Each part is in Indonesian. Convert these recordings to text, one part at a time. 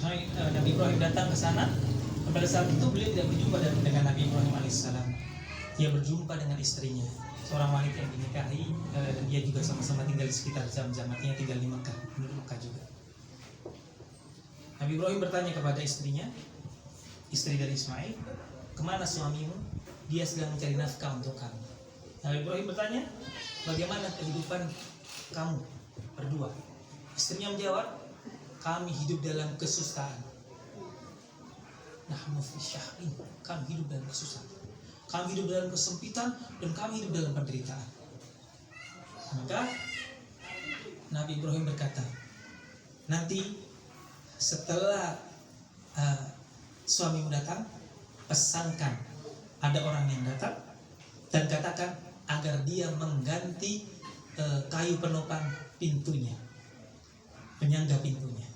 Nabi Ibrahim datang ke sana. Pada saat itu beliau tidak berjumpa dengan Nabi Ibrahim alaihissalam. Dia berjumpa dengan istrinya, seorang wanita yang dinikahi, dan dia juga sama-sama tinggal di sekitar Zamzam, artinya tinggal di Mekah, penduduk Mekah juga. Nabi Ibrahim bertanya kepada istrinya, istri dari Ismail, kemana suamimu? Dia sedang mencari nafkah untuk kamu. Nabi Ibrahim bertanya, bagaimana kehidupan kamu berdua? Istrinya menjawab, kami hidup dalam kesusahan. Nahnu fi syahrin, kami hidup dalam kesusahan. Kami hidup dalam kesempitan dan kami hidup dalam penderitaan. Maka Nabi Ibrahim berkata, nanti setelah suamimu datang, pesankan ada orang yang datang dan katakan agar dia mengganti kayu penopang pintunya, penyangga pintunya.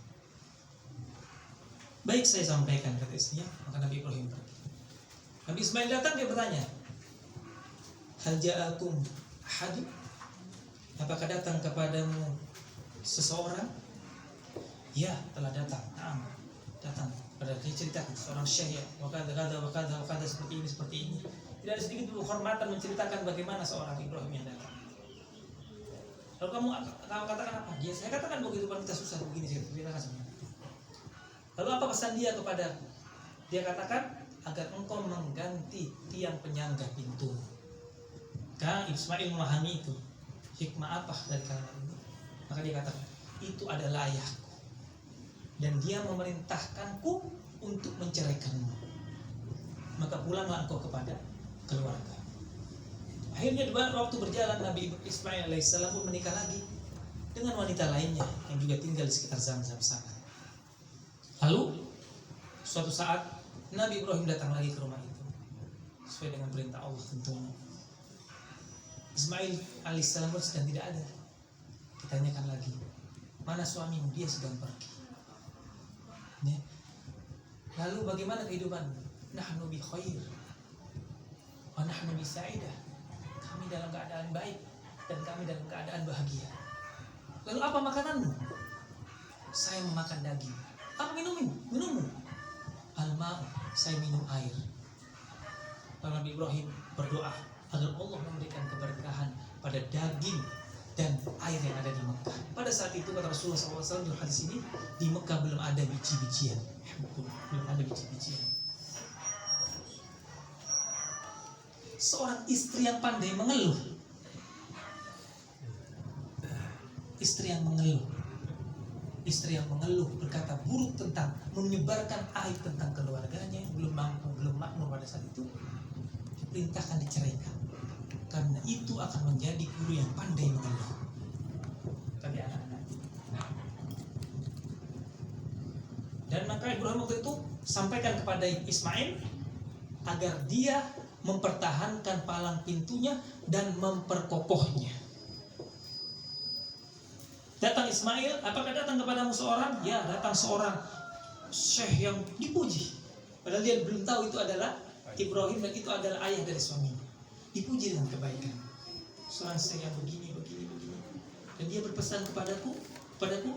Baik, saya sampaikan kata istrinya. Maka Nabi Ibrahim pergi. Nabi Ismail datang, dia bertanya, hal ja'akum ahad? Apakah datang kepadamu seseorang? Ya, telah datang. Datang. Pada dia ceritakan seorang syekh, wakada seperti ini. Tidak ada sedikit penghormatan menceritakan bagaimana seorang Ibrahim yang datang. Lalu kamu katakan apa? Saya katakan bahwa kehidupan kita susah begini, saya ceritakan sebenarnya. Lalu apa pesan dia kepada? Dia katakan agar engkau mengganti tiang penyangga pintu. Karena Ismail memahami itu. Hikmah apa dari kalimat ini? Maka dia katakan, itu adalah ayahku. Dan dia memerintahkanku untuk menceraikanmu. Maka pulanglah engkau kepada keluarga. Akhirnya waktu berjalan, Nabi Ismail alaihissalam pun menikah lagi dengan wanita lainnya yang juga tinggal di sekitar Zamzam sana. Lalu suatu saat Nabi Ibrahim datang lagi ke rumah itu sesuai dengan perintah Allah tentunya. Ismail alaihissalam pun sedang tidak ada. Ditanyakan lagi, mana suamimu? Dia sedang pergi. Ya. Lalu bagaimana kehidupanmu? Nahnu bi khair wa nahnu bi sa'idah. Kami dalam keadaan baik dan kami dalam keadaan bahagia. Lalu apa makananmu? Saya memakan daging. Apa minummu? Al-ma', saya minum air. Lalu Nabi Ibrahim berdoa agar Allah memberikan keberkahan pada daging dan air yang ada di Mekah. Pada saat itu kata Rasulullah SAW di hadis ini, di Mekah belum ada biji-bijian. Belum ada biji-bijian. Seorang istri yang pandai mengeluh. Istri yang mengeluh berkata buruk tentang, menyebarkan aib tentang keluarganya yang belum makmur pada saat itu, diperintahkan diceraikan. Karena itu akan menjadi guru yang pandai mengeluh bagi anak-anak. Dan maka Ibrahim waktu itu sampaikan kepada Ismail agar dia mempertahankan palang pintunya dan memperkokohnya. Datang Ismail, apakah datang kepadamu seorang? Ya, datang seorang syekh yang dipuji. Padahal dia belum tahu itu adalah Ibrahim dan itu adalah ayah dari suaminya. Dipuji dengan kebaikan. Seorang syekh yang begini. Dan dia berpesan kepadaku,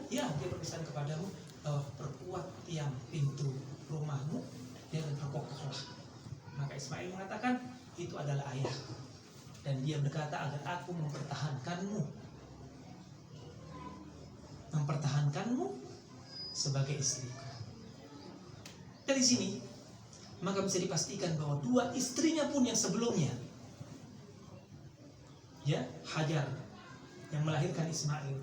ya, dia berpesan kepadamu bahwa perkuat tiang pintu rumahmu dan perkokohlah. Maka Ismail mengatakan, itu adalah ayah. Dan dia berkata agar aku mempertahankanmu sebagai istriku. Dari sini maka bisa dipastikan bahwa dua istrinya pun yang sebelumnya, ya, Hajar yang melahirkan Ismail,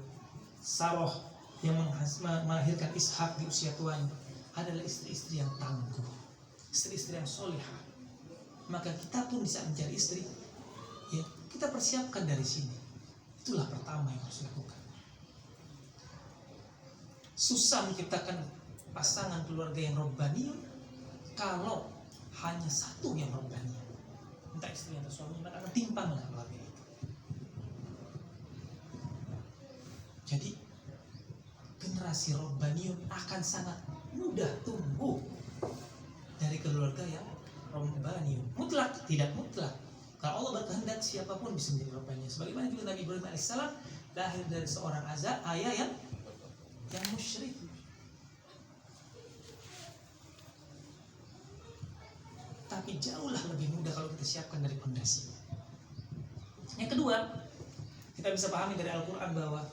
Sarah yang melahirkan Ishak di usia tuanya, adalah istri-istri yang tangguh, istri-istri yang solihah. Maka kita pun bisa mencari istri, ya, kita persiapkan dari sini. Itulah pertama yang harus dilakukan. Susah menciptakan pasangan keluarga yang robbaniyun kalau hanya satu yang robbani, entah istri atau suami, maka akan timpang dengan keluarga itu. Jadi generasi robbaniyun akan sangat mudah tumbuh dari keluarga yang robbaniyun. Mutlak, tidak mutlak. Kalau Allah berkehendak, siapapun bisa menjadi robbaniyun. Sebagaimana juga Nabi Ibrahim alaihissalam lahir dari seorang ayah yang musyrik. tapi jauhlah lebih mudah kalau kita siapkan dari pondasi. Yang kedua, kita bisa pahami dari Al-Quran bahwa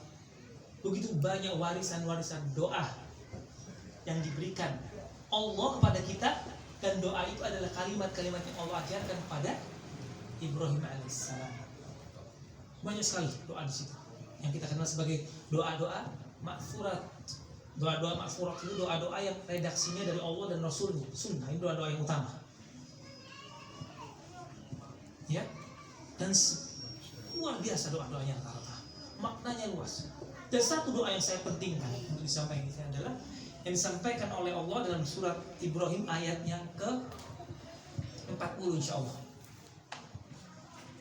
begitu banyak warisan-warisan doa yang diberikan Allah kepada kita, dan doa itu adalah kalimat-kalimat yang Allah ajarkan kepada Ibrahim alaihissalam. Banyak sekali doa di situ yang kita kenal sebagai doa-doa ma'furat. Doa-doa ma'furat itu doa-doa yang redaksinya dari Allah dan Rasulnya, sunnah. Ini doa-doa yang utama, ya. Dan luar biasa doa-doanya rata-rata, maknanya luas. Dan satu doa yang saya pentingkan untuk disampaikan ini adalah yang disampaikan oleh Allah dalam surat Ibrahim ayat yang ke-40 insyaallah.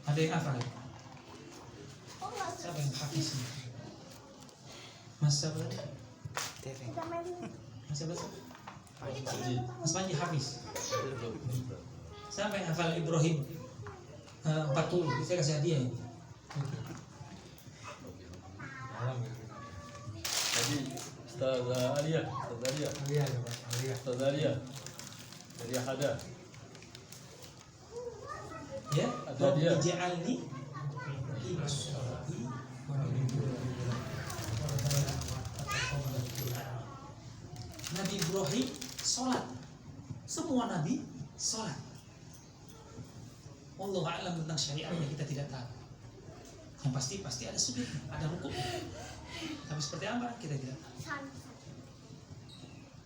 Ada yang hafal? Siapa yang hafiz? Mas siapa? Mas siapa? Mas Panji hafiz. Siapa yang hafal Ibrahim 40? Saya kasih hadiah ini. Jadi Ustaz Alia dari Hada. Ya, Ada dia. Ij'alni Nabi Ibrahim sholat. Semua Nabi sholat. Wallahu a'lam tentang syariatnya kita tidak tahu. Yang pasti ada sujud, ada rukuk. Tapi seperti apa kita tidak tahu.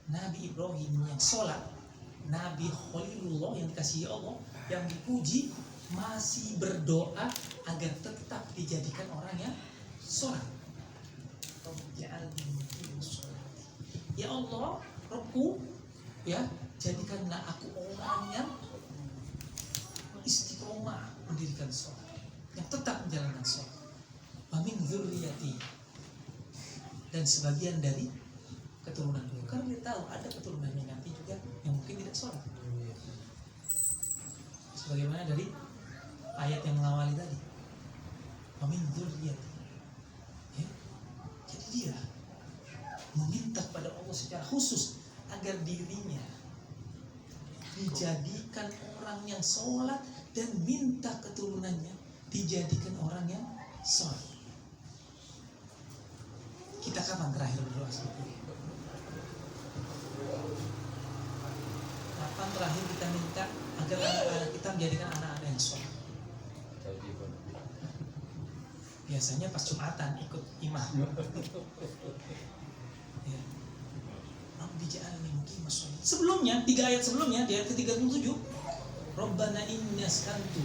Nabi Ibrahim yang sholat, Nabi Khalilullah yang dikasihi Allah, yang dipuji, masih berdoa agar tetap dijadikan orang yang sholat. Ya Allah, Rabbku, ya, jadikanlah aku orang yang istiqomah mendirikan sholat, yang tetap menjalankan sholat. Wa min dzurriyyati, dan sebagian dari keturunan beliau. Karena dia tahu ada keturunannya nanti juga yang mungkin tidak sholat. Sebagaimana dari ayat yang mengawali tadi. Wa min dzurriyyati. Ya. Jadi dia meminta pada Allah secara khusus agar dirinya dijadikan orang yang sholat, dan minta keturunannya dijadikan orang yang sholat. Kita kapan terakhir berdoa seperti ini? Kapan terakhir kita minta agar anak-anak kita menjadikan anak-anak yang sholat? Biasanya pas Jumatan ikut imam. Ya. Rabbi ja'alni muqimas shalah. Sebelumnya, 3 ayat sebelumnya, di ayat ke-37, Rabbana inni askantu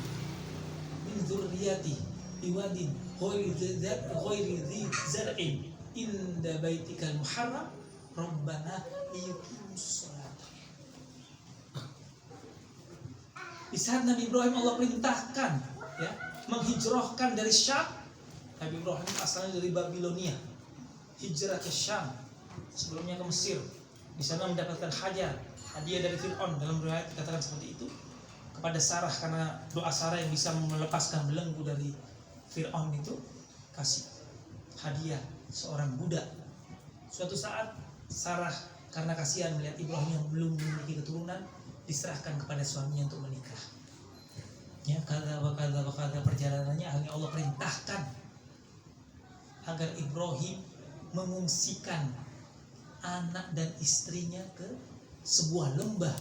min dzurriyyati biwadin ghairi dzi zar'in inda baitikal muharram Rabbana liyuqimus shalah. Di saat Nabi Ibrahim Allah perintahkan, ya, menghijrahkan dari Syam. Nabi Ibrahim asalnya dari Babilonia, hijrah ke Syam, sebelumnya ke Mesir. Di sana mendapatkan hadiah dari Fir'aun, dalam riwayat dikatakan seperti itu, kepada Sarah, karena doa Sarah yang bisa melepaskan belenggu dari Fir'aun itu, kasih hadiah seorang budak. Suatu saat Sarah karena kasihan melihat Ibrahim yang belum memiliki keturunan, diserahkan kepada suaminya untuk menikah. Ya, kada perjalanannya akhirnya Allah perintahkan agar Ibrahim mengungsikan anak dan istrinya ke sebuah lembah,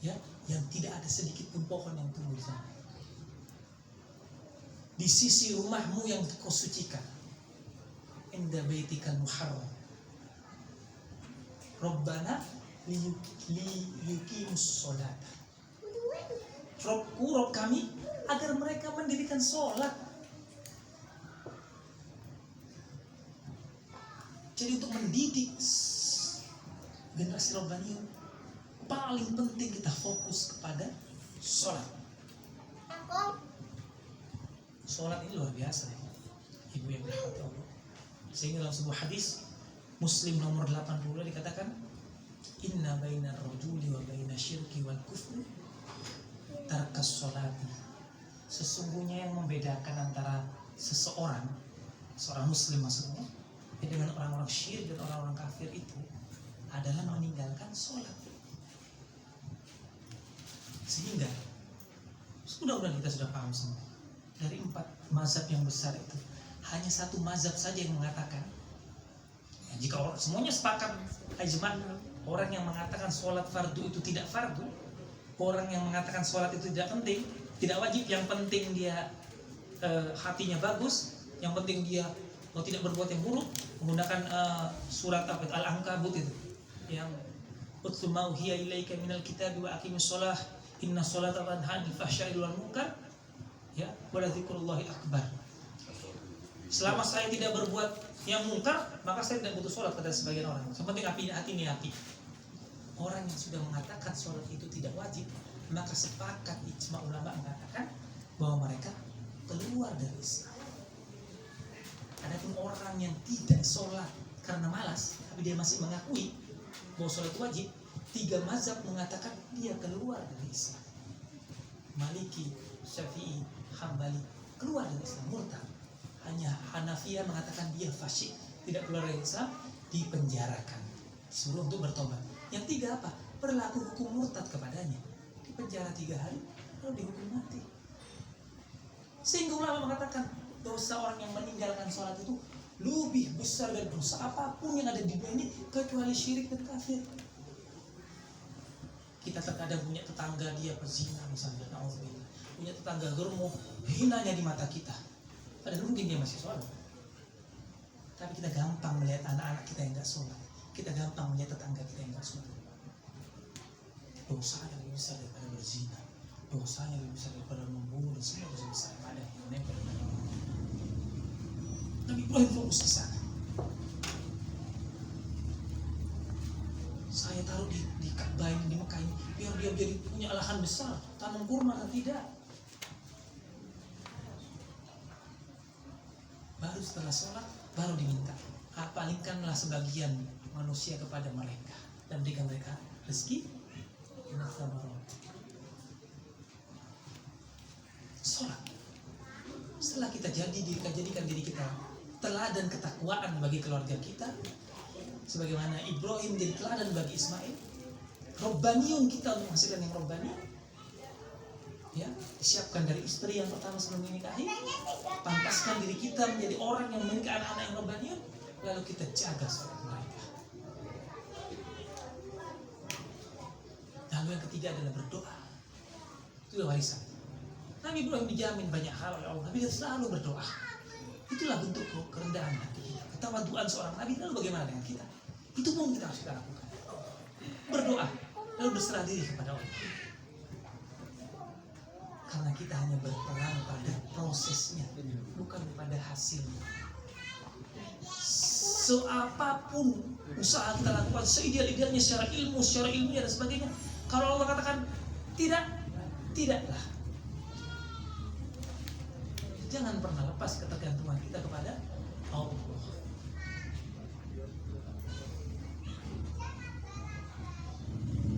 ya, yang tidak ada sedikit pun pohon yang tumbuh di sana, di sisi rumahmu yang kau sucikan, inda baitikal muharram Rabbana liyuqimus sholat. Rabbku, Rabb kami, agar mereka mendirikan sholat. Jadi untuk mendidik generasi Rabbaniyun, paling penting kita fokus kepada sholat. Sholat ini luar biasa, ibu yang dirahmati Allah. Sehingga dalam sebuah hadis Muslim nomor 80 dikatakan, inna bainar rajuli wa baina syirki wal kufri tarkas sholati. Sesungguhnya yang membedakan antara seorang muslim maksudnya, dengan orang-orang syirik dan orang-orang kafir itu adalah meninggalkan sholat. Sehingga mudah-mudahan kita sudah paham semua. Dari 4 mazhab yang besar itu, hanya satu mazhab saja yang mengatakan, ya, jika orang semuanya sepakat ijma, orang yang mengatakan sholat fardu itu tidak fardu, orang yang mengatakan sholat itu tidak penting, tidak wajib, yang penting dia hatinya bagus, yang penting dia tidak berbuat yang buruk, menggunakan surat Al-Ankabut itu, yang utlu ma uhiya ilaika minal kitabi wa aqimus shalah inna sholata tanha 'anil fahsya'i wal munkar, ya, wa dzikrullahi akbar. Selama saya tidak berbuat yang mungkar, maka saya tidak butuh sholat, kata sebagian orang. Yang penting hati ini api. Orang yang sudah mengatakan sholat itu tidak wajib, maka sepakat ijma ulama mengatakan bahwa mereka keluar dari Islam. Adapun orang yang tidak sholat karena malas, tapi dia masih mengakui bahwa sholat wajib, 3 mazhab mengatakan dia keluar dari Islam. Maliki, Syafi'i, Hambali keluar dari Islam, murtad. Hanya Hanafiyah mengatakan dia fasik, tidak keluar dari Islam, dipenjarakan, disuruh untuk bertobat. Yang 3 apa? Berlaku hukum murtad kepadanya, dipenjara 3 hari, lalu dihukum mati. Sehingga ulama mengatakan dosa orang yang meninggalkan sholat itu lebih besar dari dosa apapun yang ada di dunia ini kecuali syirik dan kafir. Kita terkadang punya tetangga dia pezina misalnya, na'udzubillah, punya tetangga germo, hinanya di mata kita, padahal mungkin dia masih sholat. Tapi kita gampang melihat anak-anak kita yang gak sholat, kita gampang melihat tetangga kita yang gak sholat. Dosanya lebih besar daripada berzina, dosanya lebih besar daripada membunuh, dan semua dosa besar yang ada yang menempel. Nabi Ibrahim fokus di sana. Saya taruh di Ka'bah ini, di Mekah ini, biar dia jadi punya lahan besar, tanam kurma, dan tidak. Baru setelah sholat, baru diminta, palingkanlah sebagian manusia kepada mereka dan berikan mereka rezeki. Sholat. Setelah kita jadikan diri kita teladan ketakwaan bagi keluarga kita, sebagaimana Ibrahim menjadi teladan bagi Ismail, Robbaniun kita untuk menghasilkan yang Robbani, ya, disiapkan dari istri yang pertama sebelum menikahi, pantaskan diri kita menjadi orang yang memiliki anak-anak yang Robbaniun, lalu kita jaga sholat mereka. Lalu yang ketiga adalah berdoa. Itulah warisan. Nabi Ibrahim dijamin banyak hal oleh Allah, tapi dia selalu berdoa. Itulah bentuk kerendahan hati kita, ketawaduan seorang nabi. Lalu bagaimana dengan kita? Itu pun kita harus lakukan. Berdoa, lalu berserah diri kepada Allah. Karena kita hanya berperan pada prosesnya, bukan pada hasilnya. Seapapun usaha kita lakukan, seideal-idealnya secara ilmiah dan sebagainya, kalau Allah katakan tidak, tidaklah. Jangan pernah lepas ketergantungan kita kepada Allah.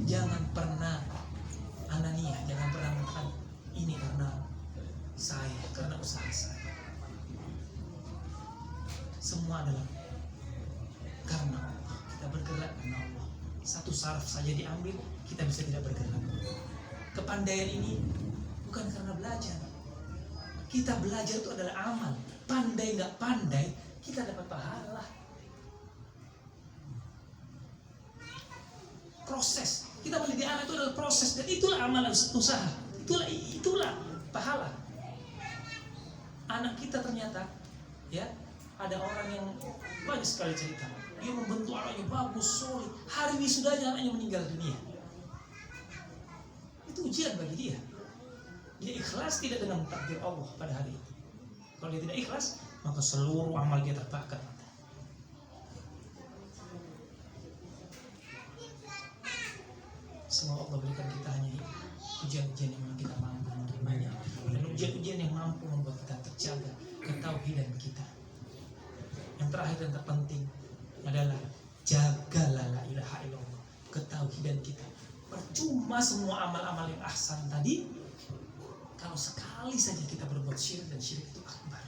Jangan pernah ananiah, jangan pernah mengatakan ini karena saya, karena usaha saya. Semua adalah karena Allah. Kita bergerak karena Allah. Satu saraf saja diambil, kita bisa tidak bergerak. Kepandaian ini bukan karena belajar. Kita belajar itu adalah amal. Pandai nggak pandai, kita dapat pahala. Proses. Kita mendidik anak itu adalah proses, dan itulah amalan usaha. Itulah pahala. Anak kita ternyata, ya, ada orang yang banyak sekali cerita. Dia membentuk anaknya bagus, solid. Hari wisudanya anaknya meninggal dunia. Itu ujian bagi dia. Dia ikhlas tidak dengan takdir Allah pada hari itu. Kalau dia tidak ikhlas, maka seluruh amal dia terbakar. Semoga Allah berikan kita hanya ujian-ujian yang memang kita mampu menerimanya, dan ujian-ujian yang mampu membuat kita terjaga ketauhidan kita. Yang terakhir dan terpenting adalah jagalah la ilaha illallah, ketauhidan kita. Percuma semua amal-amal yang ahsan tadi kalau sekali saja kita berbuat syirik, dan syirik itu akbar.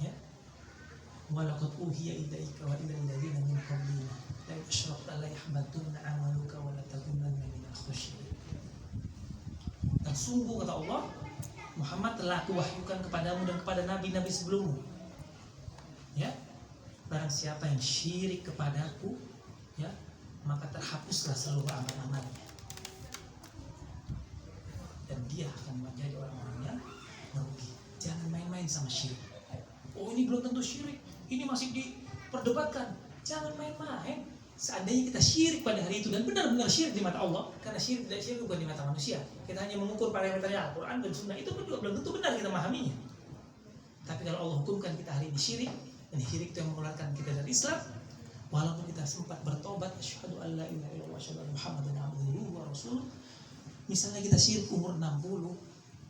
Ya. walaqad uhiya ilaika wa ilal ladzina min qablina la in asyrakta la yahbatunna 'amaluka wa la takunanna minal khasyirin. Dan sungguh kata Allah, Muhammad telah kuwahyukan kepadamu dan kepada nabi-nabi sebelummu. Ya, barang siapa yang syirik kepadaku, ya, maka terhapuslah seluruh amal-amalnya. Dan dia akan menjadi orang-orang yang merugi. Jangan main-main sama syirik. Oh, ini belum tentu syirik, ini masih diperdebatkan. Jangan main-main. Seandainya kita syirik pada hari itu dan benar-benar syirik di mata Allah, karena syirik tidak syirik bukan di mata manusia. Kita hanya mengukur parameternya Al-Quran dan Sunnah, itu juga belum tentu benar kita memahaminya. Tapi kalau Allah hukumkan kita hari ini syirik, dan syirik itu yang mengeluarkan kita dari Islam, walaupun kita sempat bertobat, asyhadu an la ilaha illallah wa asyhadu anna Muhammadan abduhu wa rasuluh. Misalnya kita syirik umur 60,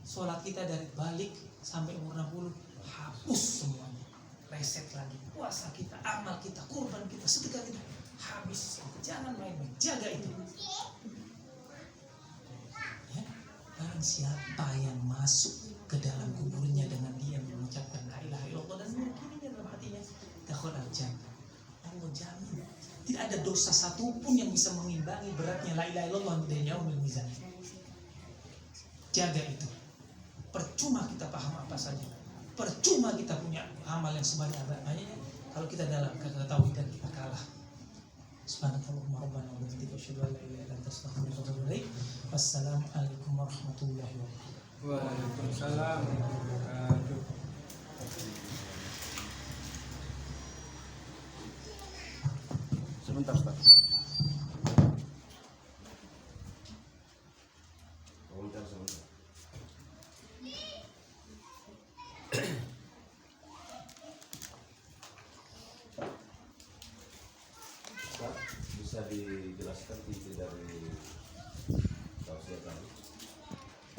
sholat kita dari balik sampai umur 60 hapus semuanya, reset lagi, puasa kita, amal kita, kurban kita, sedekah kita habis. Jangan main-main, jaga itu. Ya, barang siapa yang masuk ke dalam kuburnya dengan dia mengucapkan la ilaha illallah dan meyakininya dalam hatinya, dakhala jannah. Allah jamin tidak ada dosa satupun yang bisa mengimbangi beratnya la ilaha illallah di yaumil mizan. Jaga itu. Percuma kita paham apa saja, percuma kita punya amal yang sebanyak-banyaknya kalau kita dalam ketauhidan kita kalah. Subhanallahumma rabbana wa bihamdika asyhadu an la ilaha illa anta astaghfiruka wa atubu ilaik. Wassalamualaikum warahmatullahi wabarakatuh. Waalaikumsalam warahmatullahi wabarakatuh. Sebentar, Ustaz. Sebentar. Ustaz, bisa dijelaskan inti dari